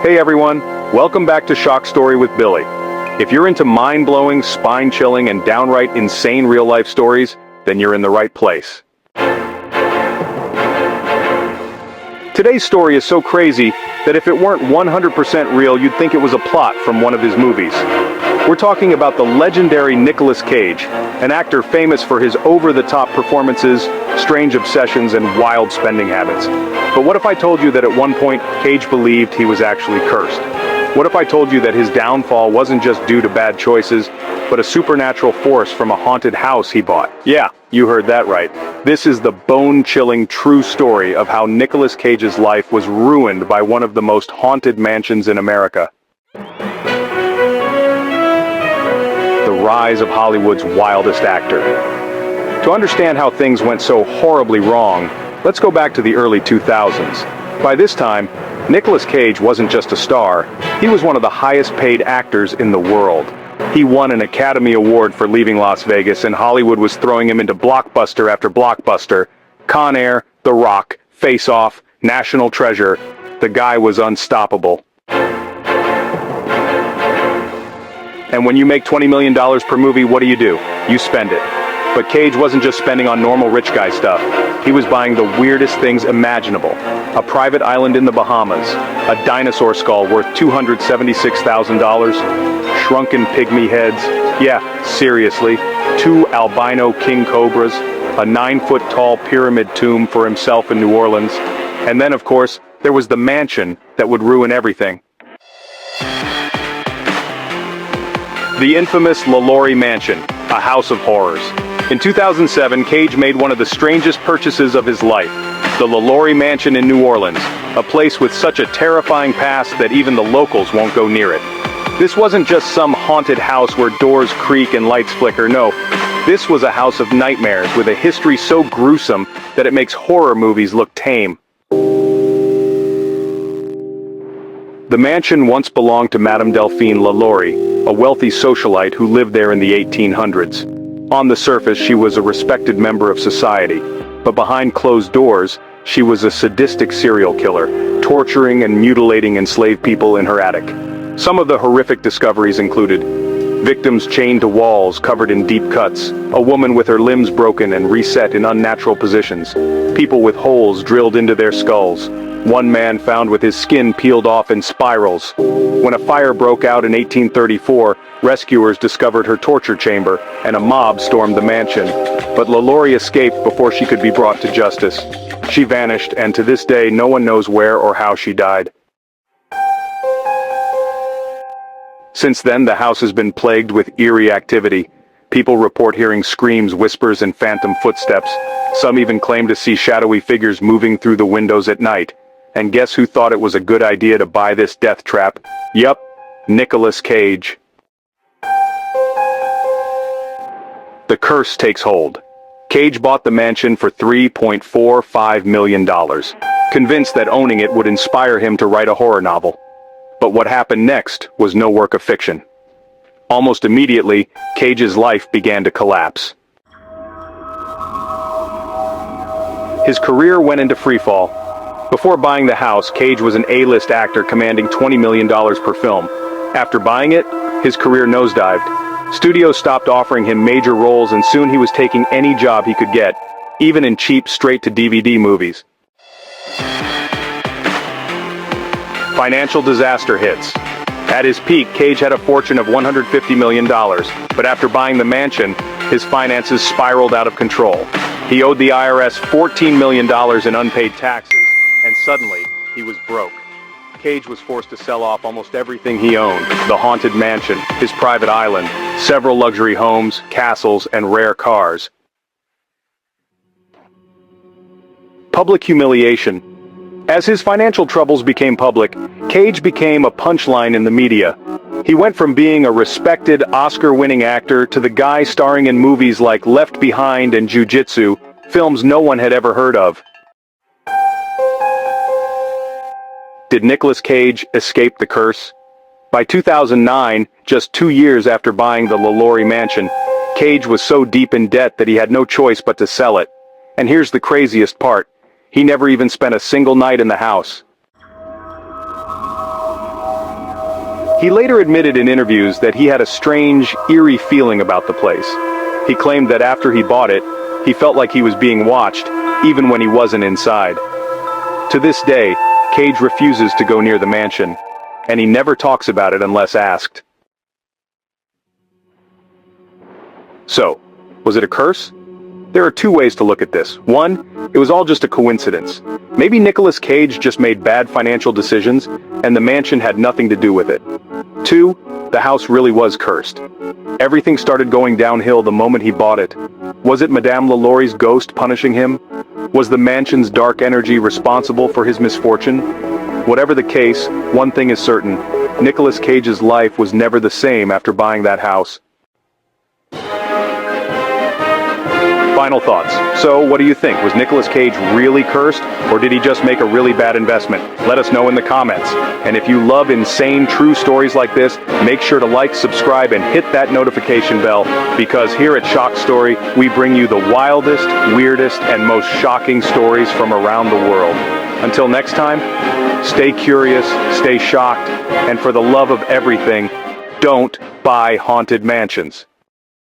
Hey everyone, welcome back to Shock Story with Billy. If you're into mind-blowing, spine-chilling, and downright insane real-life stories, then you're in the right place. Today's story is so crazy that if it weren't 100% real, you'd think it was a plot from one of his movies. We're talking about the legendary Nicolas Cage, an actor famous for his over-the-top performances, strange obsessions, and wild spending habits. But what if I told you that at one point, Cage believed he was actually cursed? What if I told you that his downfall wasn't just due to bad choices, but a supernatural force from a haunted house he bought? Yeah, you heard that right. This is the bone-chilling true story of how Nicolas Cage's life was ruined by one of the most haunted mansions in America. The rise of Hollywood's wildest actor. To understand how things went so horribly wrong, let's go back to the early 2000s. By this time, Nicolas Cage wasn't just a star, he was one of the highest-paid actors in the world. He won an Academy Award for leaving Las Vegas, and Hollywood was throwing him into blockbuster after blockbuster. Con Air, The Rock, Face Off, National Treasure. The guy was unstoppable. And when you make $20 million per movie, what do? You spend it. But Cage wasn't just spending on normal rich guy stuff. He was buying the weirdest things imaginable. A private island in the Bahamas, a dinosaur skull worth $276,000, shrunken pygmy heads, yeah, seriously, 2 albino king cobras, a 9-foot-tall pyramid tomb for himself in New Orleans, and then, of course, there was the mansion that would ruin everything. The infamous LaLaurie Mansion, a house of horrors. In 2007, Cage made one of the strangest purchases of his life, the LaLaurie Mansion in New Orleans, a place with such a terrifying past that even the locals won't go near it. This wasn't just some haunted house where doors creak and lights flicker, no. This was a house of nightmares with a history so gruesome that it makes horror movies look tame. The mansion once belonged to Madame Delphine LaLaurie, a wealthy socialite who lived there in the 1800s. On the surface, she was a respected member of society, but behind closed doors, she was a sadistic serial killer, torturing and mutilating enslaved people in her attic. Some of the horrific discoveries included victims chained to walls covered in deep cuts, a woman with her limbs broken and reset in unnatural positions, people with holes drilled into their skulls, one man found with his skin peeled off in spirals. When a fire broke out in 1834, rescuers discovered her torture chamber, and a mob stormed the mansion. But LaLaurie escaped before she could be brought to justice. She vanished, and to this day, no one knows where or how she died. Since then, the house has been plagued with eerie activity. People report hearing screams, whispers, and phantom footsteps. Some even claim to see shadowy figures moving through the windows at night. And guess who thought it was a good idea to buy this death trap? Yup, Nicolas Cage. The curse takes hold. Cage bought the mansion for $3.45 million, convinced that owning it would inspire him to write a horror novel. But what happened next was no work of fiction. Almost immediately, Cage's life began to collapse. His career went into freefall. Before buying the house, Cage was an A-list actor commanding $20 million per film. After buying it, his career nosedived. Studios stopped offering him major roles, and soon he was taking any job he could get, even in cheap straight-to-DVD movies. Financial disaster hits. At his peak, Cage had a fortune of $150 million, but after buying the mansion, his finances spiraled out of control. He owed the IRS $14 million in unpaid taxes, and suddenly, he was broke. Cage was forced to sell off almost everything he owned: the haunted mansion, his private island, several luxury homes, castles, and rare cars. Public humiliation. As his financial troubles became public, Cage became a punchline in the media. He went from being a respected, Oscar-winning actor to the guy starring in movies like Left Behind and Jiu-Jitsu, films no one had ever heard of. Did Nicolas Cage escape the curse? By 2009, just 2 years after buying the LaLaurie Mansion, Cage was so deep in debt that he had no choice but to sell it. And here's the craziest part. He never even spent a single night in the house. He later admitted in interviews that he had a strange, eerie feeling about the place. He claimed that after he bought it, he felt like he was being watched, even when he wasn't inside. To this day, Cage refuses to go near the mansion, and he never talks about it unless asked. So, was it a curse? There are two ways to look at this. One, it was all just a coincidence. Maybe Nicolas Cage just made bad financial decisions, and the mansion had nothing to do with it. Two, the house really was cursed. Everything started going downhill the moment he bought it. Was it Madame LaLaurie's ghost punishing him? Was the mansion's dark energy responsible for his misfortune? Whatever the case, one thing is certain. Nicolas Cage's life was never the same after buying that house. Final thoughts. So, what do you think? Was Nicolas Cage really cursed, or did he just make a really bad investment? Let us know in the comments. And if you love insane true stories like this, make sure to like, subscribe, and hit that notification bell, because here at Shock Story, we bring you the wildest, weirdest, and most shocking stories from around the world. Until next time, stay curious, stay shocked, and for the love of everything, don't buy haunted mansions.